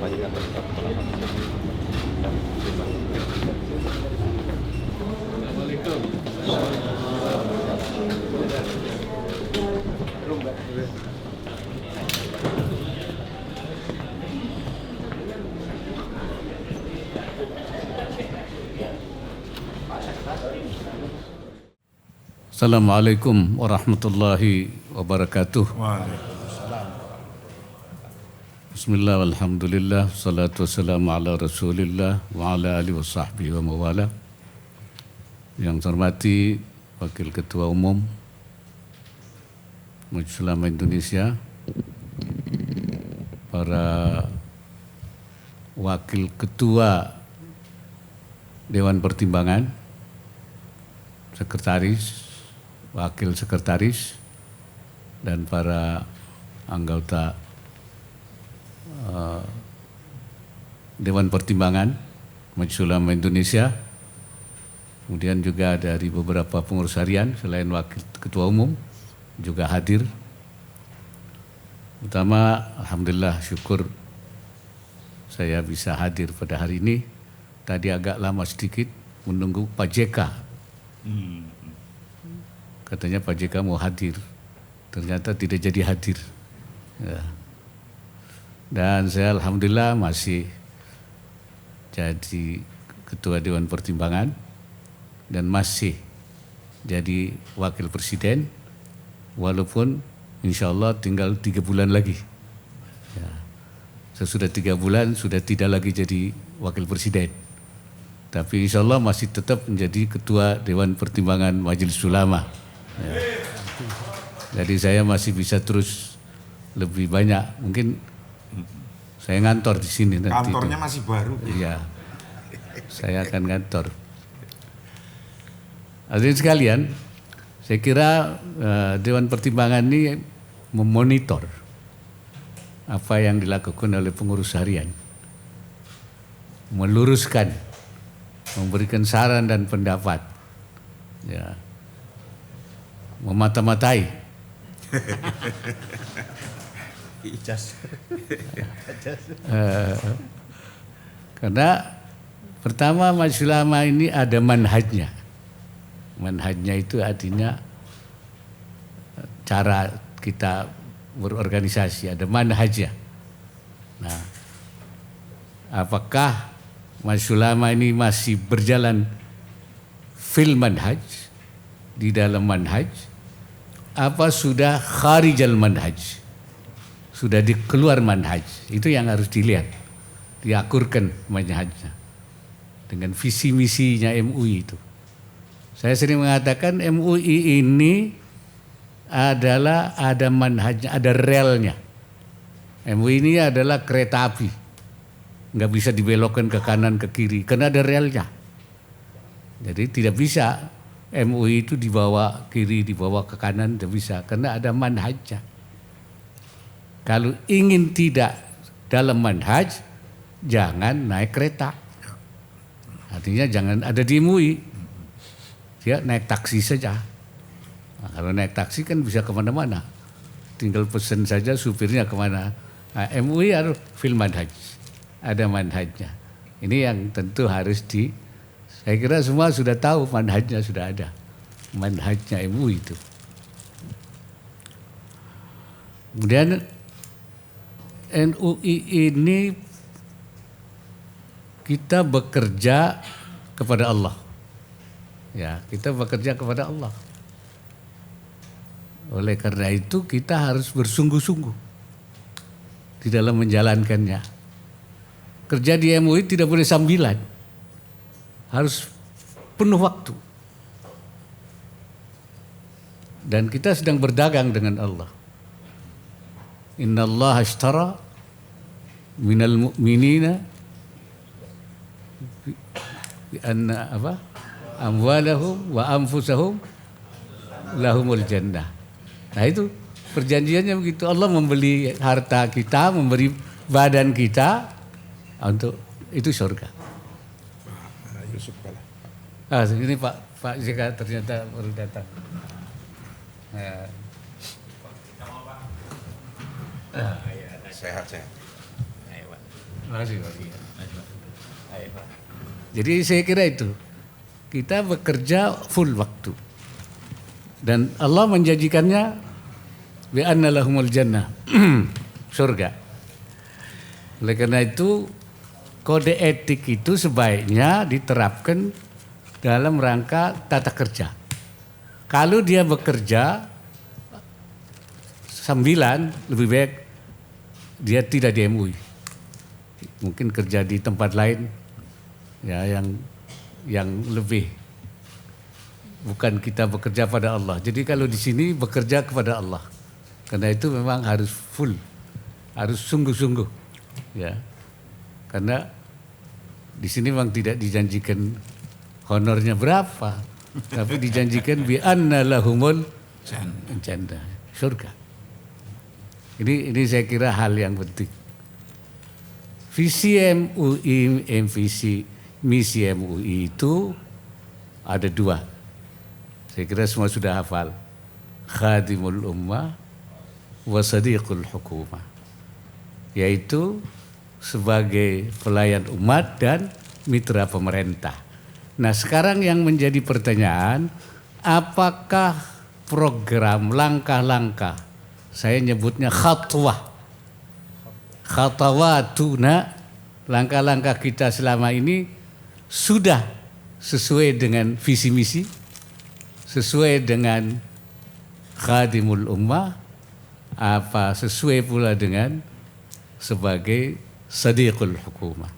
Assalamualaikum warahmatullahi wabarakatuh. Bismillah walhamdulillah, salatu wassalamu ala rasulillah wa ala alihi wa sahbihi wa mawala. Yang saya hormati Wakil Ketua Umum Majelis Ulama Indonesia, para Wakil Ketua Dewan Pertimbangan, Sekretaris, Wakil Sekretaris, dan para anggota Dewan Pertimbangan Majelis Ulama Indonesia, kemudian juga dari beberapa pengurus harian selain Wakil Ketua Umum juga hadir. Pertama, alhamdulillah, syukur saya bisa hadir pada hari ini. Tadi agak lama sedikit menunggu Pak JK. Katanya Pak JK mau hadir, ternyata tidak jadi hadir. Ya. Dan saya alhamdulillah masih jadi Ketua Dewan Pertimbangan dan masih jadi Wakil Presiden, walaupun insya Allah tinggal 3 bulan lagi. Ya. Sesudah 3 bulan sudah tidak lagi jadi Wakil Presiden, tapi insya Allah masih tetap menjadi Ketua Dewan Pertimbangan Majelis Ulama. Ya. Jadi saya masih bisa terus lebih banyak. Mungkin saya ngantor di sini nanti. Kantornya masih baru. Iya, saya akan ngantor. Hadirin sekalian, saya kira Dewan Pertimbangan ini memonitor apa yang dilakukan oleh pengurus harian, meluruskan, memberikan saran dan pendapat. Ya. Memata-matai. Karena pertama Majelis Ulama ini ada manhajnya. Manhajnya itu artinya cara kita berorganisasi, ada manhajnya. Nah, apakah Majelis Ulama ini masih berjalan fil manhaj, di dalam manhaj, apa sudah kharijal manhaj, sudah di keluar manhaj? Itu yang harus dilihat, diakurkan manhajnya dengan visi misinya MUI itu. Saya sering mengatakan MUI ini adalah ada manhajnya, ada relnya. MUI ini adalah kereta api, nggak bisa dibelokkan ke kanan ke kiri karena ada relnya. Jadi tidak bisa MUI itu dibawa kiri, dibawa ke kanan, tidak bisa karena ada manhajnya. Kalau ingin tidak dalam manhaj, jangan naik kereta. Artinya jangan ada di MUI, dia naik taksi saja. Nah, kalau naik taksi kan bisa kemana-mana, tinggal pesan saja supirnya kemana. Nah, MUI harus fil manhaj, ada manhajnya. Ini yang tentu harus saya kira semua sudah tahu manhajnya, sudah ada manhajnya MUI itu. Kemudian NUI ini kita bekerja kepada Allah. Ya, kita bekerja kepada Allah. Oleh karena itu kita harus bersungguh-sungguh di dalam menjalankannya. Kerja di MUI tidak boleh sambilan. Harus penuh waktu. Dan kita sedang berdagang dengan Allah. Innallaha ashtara minal mu'minina bi anna amwalahum wa anfusahum lahumul jannah. Nah itu perjanjiannya begitu. Allah membeli harta kita, memberi badan kita untuk itu surga. Ini Pak JK ternyata baru datang. Sehat. Jadi saya kira itu, kita bekerja full waktu. Dan Allah menjanjikannya bi anna lahumul jannah, surga. Oleh karena itu kode etik itu sebaiknya diterapkan dalam rangka tata kerja. Kalau dia bekerja 9, lebih baik dia tidak di MUI. Mungkin kerja di tempat lain ya yang lebih, bukan kita bekerja pada Allah. Jadi kalau di sini bekerja kepada Allah. Karena itu memang harus full, harus sungguh-sungguh. Ya. Karena di sini memang tidak dijanjikan honornya berapa, tapi dijanjikan bi anna lahumul jannah, surga. Ini saya kira hal yang penting. Visi MUI, misi MUI itu ada 2. Saya kira semua sudah hafal. Khadimul ummah wa sadiqul hukumah. Yaitu sebagai pelayan umat dan mitra pemerintah. Nah, sekarang yang menjadi pertanyaan, apakah program langkah-langkah, saya nyebutnya khatawatuna, langkah-langkah kita selama ini sudah sesuai dengan visi misi, sesuai dengan khadimul ummah, apa sesuai pula dengan sebagai sadiqul hukumah.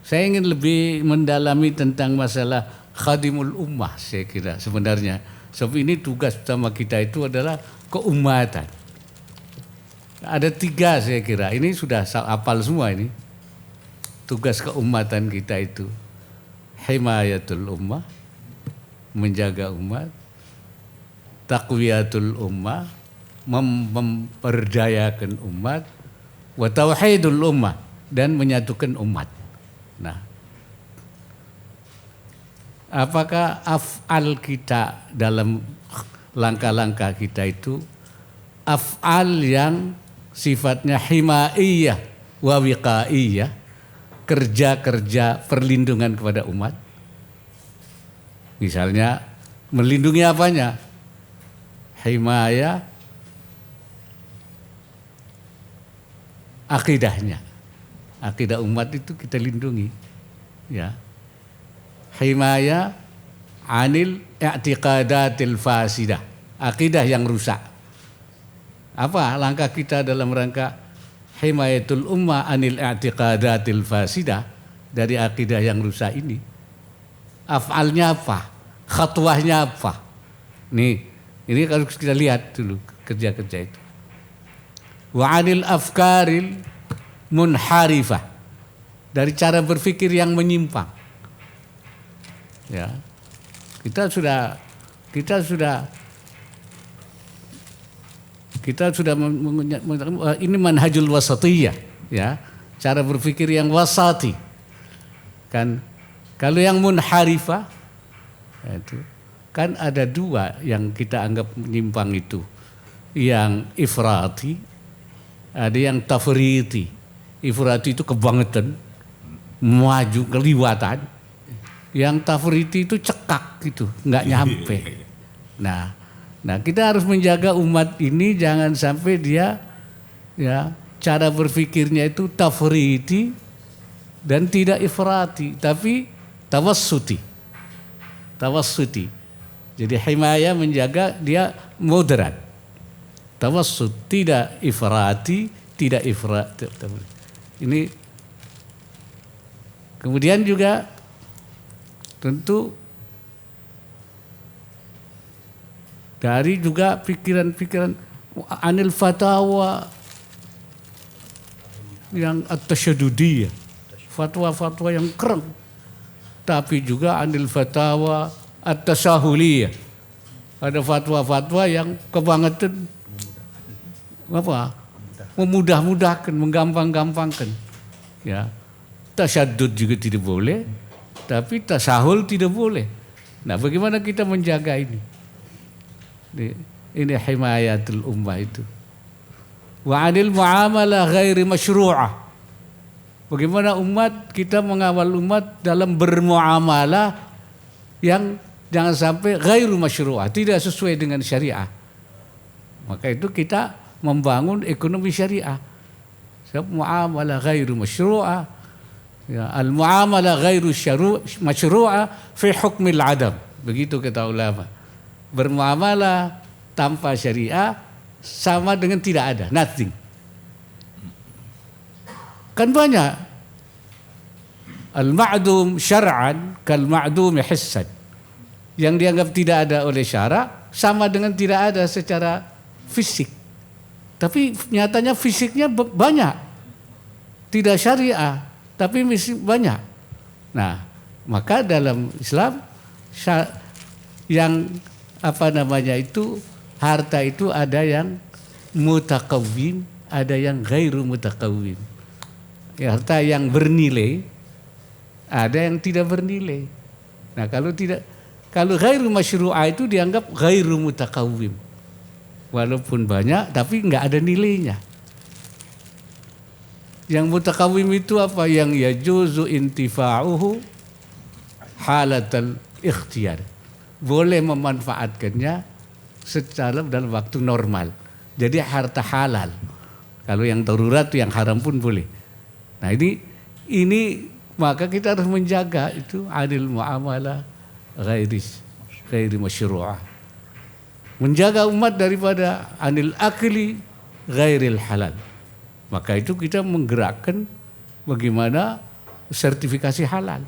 Saya ingin lebih mendalami tentang masalah khadimul ummah, saya kira sebenarnya. Sebab ini tugas utama kita itu adalah keumatan. Ada 3 saya kira, ini sudah hafal semua ini. Tugas keumatan kita itu himayatul ummah, menjaga umat, taqwiyatul ummah, memperdayakan umat, wa tauhidul ummah, dan menyatukan umat. Nah, apakah af'al kita dalam langkah-langkah kita itu af'al yang sifatnya himaiyah wa wiqaiyah, kerja-kerja perlindungan kepada umat? Misalnya melindungi apanya? Himayah akidahnya. Akidah umat itu kita lindungi. Ya. Himayah anil i'tiqadatil fasidah. Akidah yang rusak. Apa langkah kita dalam rangka himayatul ummah anil i'tiqadatil fasidah, dari akidah yang rusak ini? Af'alnya apa? Khatwahnya apa? Nih, ini kalau kita lihat dulu kerja-kerja itu. Wa anil afkaril munharifah, dari cara berpikir yang menyimpang. Ya. Kita sudah ini manhajul wasatiyah, ya. Cara berpikir yang wasati. Kan kalau yang munharifah itu kan ada 2 yang kita anggap menyimpang itu. Yang ifrati, ada yang tafriti. Ifrati itu kebangetan, maju keliwatan. Yang tafriti itu cekak gitu, nggak nyampe. Nah kita harus menjaga umat ini jangan sampai dia, ya, cara berpikirnya itu tafriti dan tidak ifrati, tapi tawassuti. Jadi himayah menjaga dia moderat. Tawassut, tidak ifrati, tidak ifrat. Ini kemudian juga tentu dari juga pikiran-pikiran anil fatwa yang at-tasyaddudiyah, fatwa-fatwa yang keren, tapi juga anil fatwa at-tasahuliyah, ada fatwa-fatwa yang kebangetan apa? Memudah-mudahkan, menggampang-gampangkan. Ya. Tasyaddud juga tidak boleh, tapi tasahul tidak boleh. Nah, bagaimana kita menjaga ini? Ini himayatul ummah itu. Wa 'anil muamalah ghairi masyru'ah. Bagaimana umat kita mengawal umat dalam bermuamalah yang jangan sampai ghairu masyru'ah, tidak sesuai dengan syariah. Maka itu kita membangun ekonomi syariah. Sebab muamalah ghairu masyru'ah, ya, al-muamalah ghairu masyru'ah fi hukmil adam. Begitu kata ulama. Bermuamalah tanpa syariah sama dengan tidak ada, nothing. Kan banyak al-ma'dum syar'an kal ma'dum hissan. Yang dianggap tidak ada oleh syarak sama dengan tidak ada secara fisik. Tapi nyatanya fisiknya banyak. Tidak syariah, tapi banyak. Nah, maka dalam Islam yang harta itu ada yang mutakawwim, ada yang ghairu mutakawwim. Harta yang bernilai, ada yang tidak bernilai. Nah, kalau ghairu masyru'ah itu dianggap ghairu mutakawwim. Walaupun banyak tapi enggak ada nilainya. Yang mutakawwim itu apa? Yang yajuzu intifa'uhu halatal ikhtiyar. Boleh memanfaatkannya secara dalam waktu normal. Jadi harta halal. Kalau yang darurat yang haram pun boleh. Nah, ini maka kita harus menjaga itu adil muamalah ghairi masyru'ah. Menjaga umat daripada anil akli ghairil halal. Maka itu kita menggerakkan bagaimana sertifikasi halal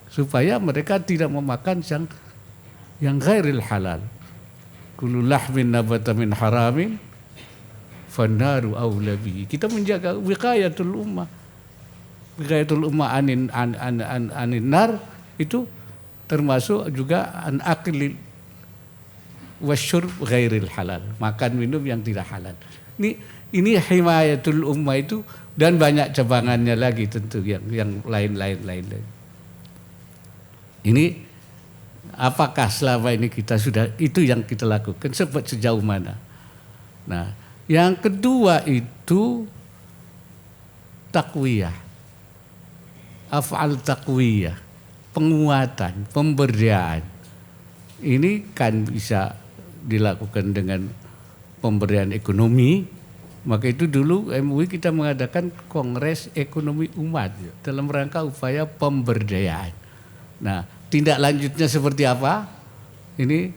supaya mereka tidak memakan yang ghairil halal. Kullu lahmin nabata min haramin fannaru awla bihi. Kita menjaga wiqayatul ummah. Wiqayatul ummah anin nar itu termasuk juga an akli wasyurb ghairil halal. Makan minum yang tidak halal. Ini himayatul ummah itu, dan banyak cabangannya lagi tentu yang lain-lain. Ini apakah selama ini kita sudah itu yang kita lakukan sejauh mana? Nah, yang kedua itu takwiyah, af'al takwiyah, penguatan, pemberdayaan. Ini kan bisa dilakukan dengan pemberdayaan ekonomi. Maka itu dulu MUI kita mengadakan Kongres Ekonomi Umat dalam rangka upaya pemberdayaan. Nah, tindak lanjutnya seperti apa? Ini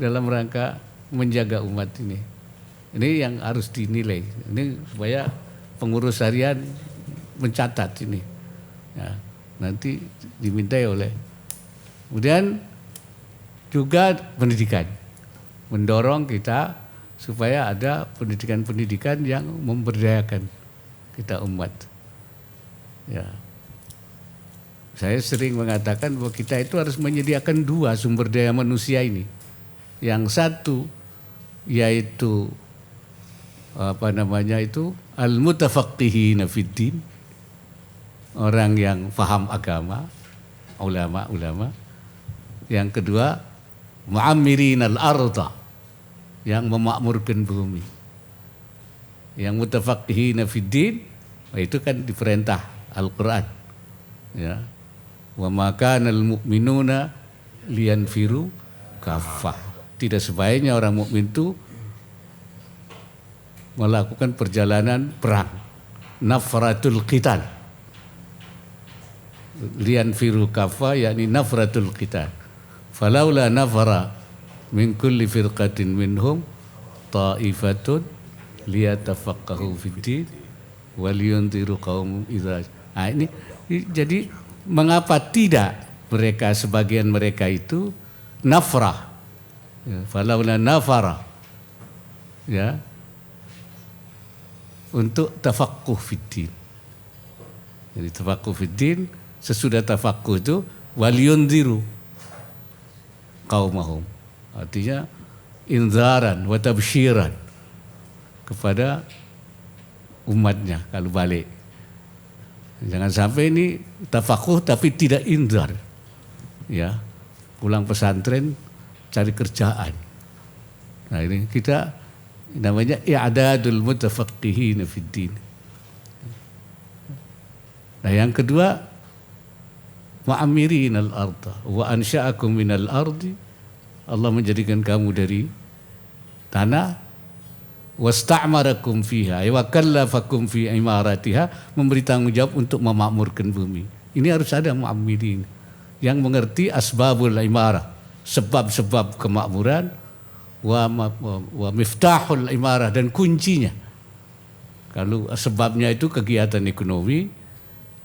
dalam rangka menjaga umat ini. Ini yang harus dinilai. Ini supaya pengurus harian mencatat ini. Ya, nanti dimintai oleh. Kemudian juga pendidikan. Mendorong kita supaya ada pendidikan-pendidikan yang memberdayakan kita umat. Ya. Saya sering mengatakan bahwa kita itu harus menyediakan dua sumber daya manusia ini. Yang satu yaitu al-mutafaqqihina fiddin, orang yang paham agama, ulama-ulama. Yang kedua mu'ammirinal arda, yang memakmurkan bumi. Yang mutafaqqihina fiddin itu kan diperintah Al-Qur'an. Ya. Wa ma kana al-mu'minuna liyanfiru kaffah. Tidak sebaiknya orang mukmin itu melakukan perjalanan perang. Nafratul qital. Liyanfiru kaffah yakni nafratul qital. Falaula nafara min kulli firqatin minhum ta'ifatun liyatafaqahu fiddin waliyunziru qaumum idza. Nah, ini jadi mengapa tidak sebagian mereka itu nafrah, ya, falaula nafara, ya, untuk tafaqquh fiddin. Jadi tafaqquh fiddin, sesudah tafaqquh itu waliyunziru qaumahum. Artinya inzaran wa tabsyiran kepada umatnya kalau balik. Jangan sampai ini tafakuh tapi tidak inzar. Ya, pulang pesantren cari kerjaan. Nah, ini kita namanya i'dadul mutafaqqihina fiddin. Nah, yang kedua, ma'amirin al-arda wa ansha'akum minal ardi. Allah menjadikan kamu dari tanah, wasta'marakum fiha wa kallafakum fi imaratiha, memberi tanggung jawab untuk memakmurkan bumi. Ini harus ada mu'amirin yang mengerti asbabul imarah, sebab-sebab kemakmuran, wa miftahul imarah, dan kuncinya. Kalau sebabnya itu kegiatan ekonomi,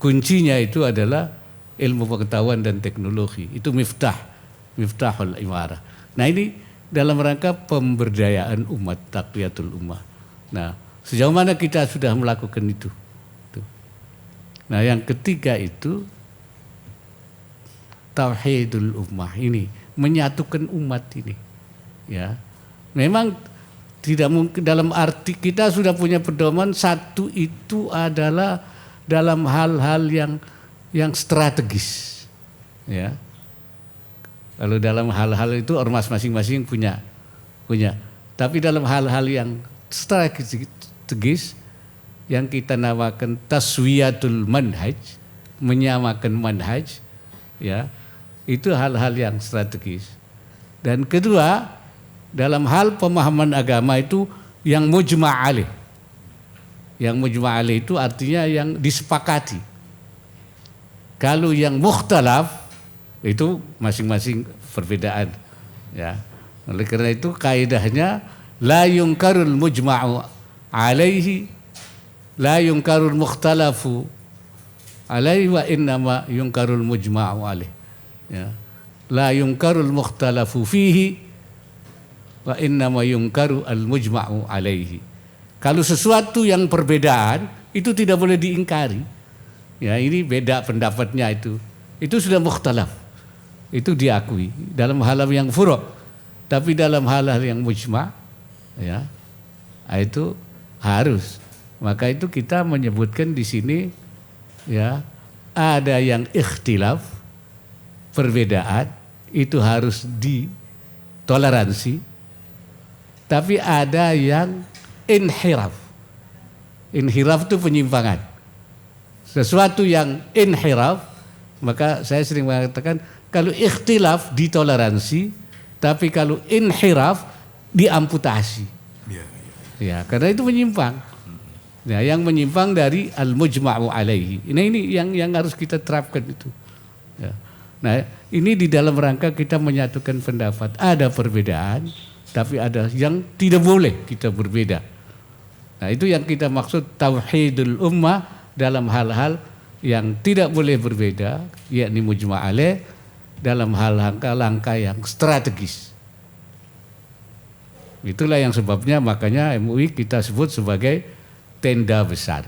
kuncinya itu adalah ilmu pengetahuan dan teknologi. Itu miftahul imarah. Nah, ini dalam rangka pemberdayaan umat, taqwiyatul ummah. Nah, sejauh mana kita sudah melakukan itu? Nah, yang ketiga itu tauhidul ummah, ini menyatukan umat ini. Ya. Memang tidak mungkin, dalam arti kita sudah punya pedoman satu itu adalah dalam hal-hal yang strategis. Ya. Kalau dalam hal-hal itu ormas masing-masing punya. Tapi dalam hal-hal yang strategis yang kita namakan taswiyatul manhaj, menyamakan manhaj, ya, itu hal-hal yang strategis. Dan kedua, dalam hal pemahaman agama itu yang mujma' alaih. Yang mujma' alaih itu artinya yang disepakati. Kalau yang mukhtalaf itu masing-masing perbedaan, ya. Oleh karena itu kaidahnya la yunkarul mujma'u alaihi, la yunkarul mukhtalafu alaihi, wa innama yunkarul mujma'u alaihi. Ya. La yunkarul mukhtalafu fihi, wa innama yungkaru al-mujma'u alaihi. Kalau sesuatu yang perbedaan itu tidak boleh diingkari. Ya, ini beda pendapatnya itu sudah mukhtalaf. Itu diakui dalam hal yang furu'. Tapi dalam hal-hal yang mujma', ya, itu harus. Maka itu kita menyebutkan di sini, ya, ada yang ikhtilaf, perbedaan itu harus ditoleransi. Tapi ada yang inhiraf. Inhiraf itu penyimpangan. Sesuatu yang inhiraf, maka saya sering mengatakan kalau ikhtilaf ditoleransi, tapi kalau inhiraf diamputasi. Ya, karena itu menyimpang. Ya, yang menyimpang dari al-mujma'u alaihi. Ini yang harus kita terapkan itu. Ya. Nah, ini di dalam rangka kita menyatukan pendapat. Ada perbedaan, tapi ada yang tidak boleh kita berbeda. Nah, itu yang kita maksud tauhidul ummah dalam hal-hal yang tidak boleh berbeda, yakni mujma' alaih, dalam hal langkah-langkah yang strategis. Itulah yang sebabnya makanya MUI kita sebut sebagai tenda besar.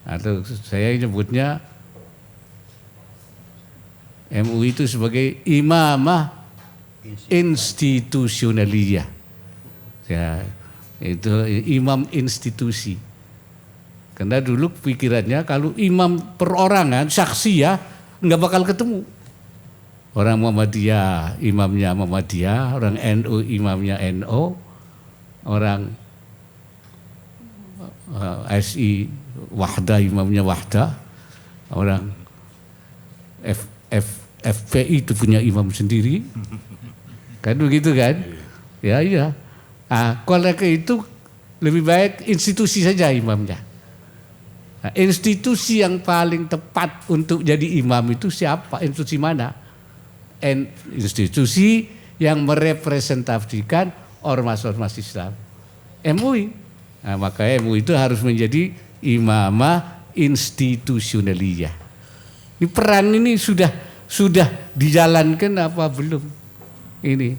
Atau saya nyebutnya MUI itu sebagai imamah institusionaliyah. Ya, itu imam institusi. Karena dulu pikirannya kalau imam perorangan, syakhsiyah, nggak bakal ketemu. Orang Muhammadiyah imamnya Muhammadiyah, orang NU imamnya NU, orang SI Wahdah imamnya Wahdah, orang FPI itu punya imam sendiri. Kan begitu kan? Ya, iya. Kalau itu lebih baik institusi saja imamnya. Nah, institusi yang paling tepat untuk jadi imam itu siapa? Institusi mana? Institusi yang merepresentasikan ormas-ormas Islam. MUI. Nah, maka MUI itu harus menjadi imamah institusionaliyah. Ini peran ini sudah dijalankan apa belum? Ini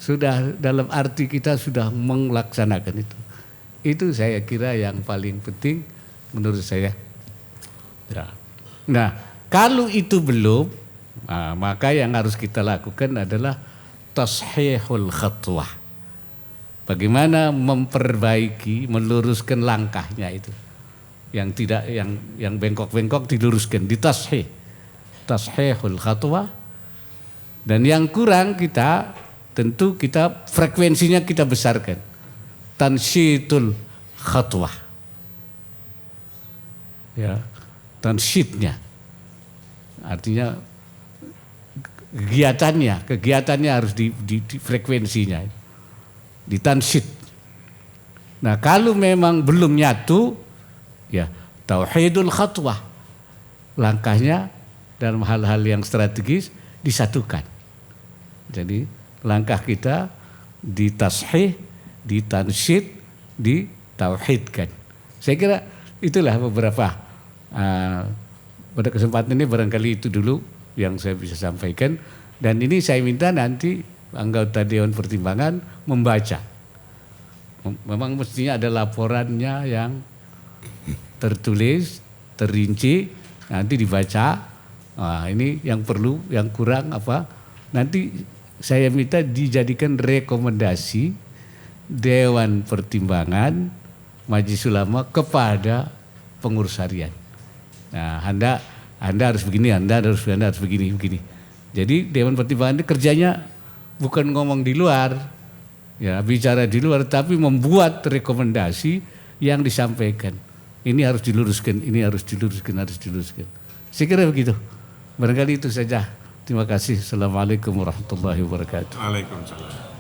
sudah, dalam arti kita sudah melaksanakan itu. Itu saya kira yang paling penting menurut saya. Ya. Nah, kalau itu belum, maka yang harus kita lakukan adalah tashihul khatwah. Bagaimana memperbaiki, meluruskan langkahnya itu. Yang tidak, yang bengkok-bengkok diluruskan, ditashih. Tashihul khatwah. Dan yang kurang kita, tentu kita frekuensinya kita besarkan. Tansyitul khatwah. ya, tansyidnya. Artinya kegiatannya harus di frekuensinya, ditansyid. Nah kalau memang belum nyatu, ya tauhidul khatwah, langkahnya dalam hal-hal yang strategis disatukan. Jadi langkah kita ditashih, ditansyid, ditauhidkan. Saya kira itulah beberapa pada kesempatan ini barangkali itu dulu yang saya bisa sampaikan, dan ini saya minta nanti anggota Dewan Pertimbangan membaca. Memang mestinya ada laporannya yang tertulis, terinci, nanti dibaca. Nah, ini yang perlu, yang kurang apa, nanti saya minta dijadikan rekomendasi Dewan Pertimbangan Majelis Ulama kepada pengurus harian. Nah, Anda harus begini, Anda harus begini. Jadi Dewan Pertimbangan ini kerjanya bukan ngomong di luar, ya bicara di luar, tapi membuat rekomendasi yang disampaikan. Ini harus diluruskan, ini harus diluruskan. Saya kira begitu. Barangkali itu saja. Terima kasih. Assalamualaikum warahmatullahi wabarakatuh. Waalaikumsalam.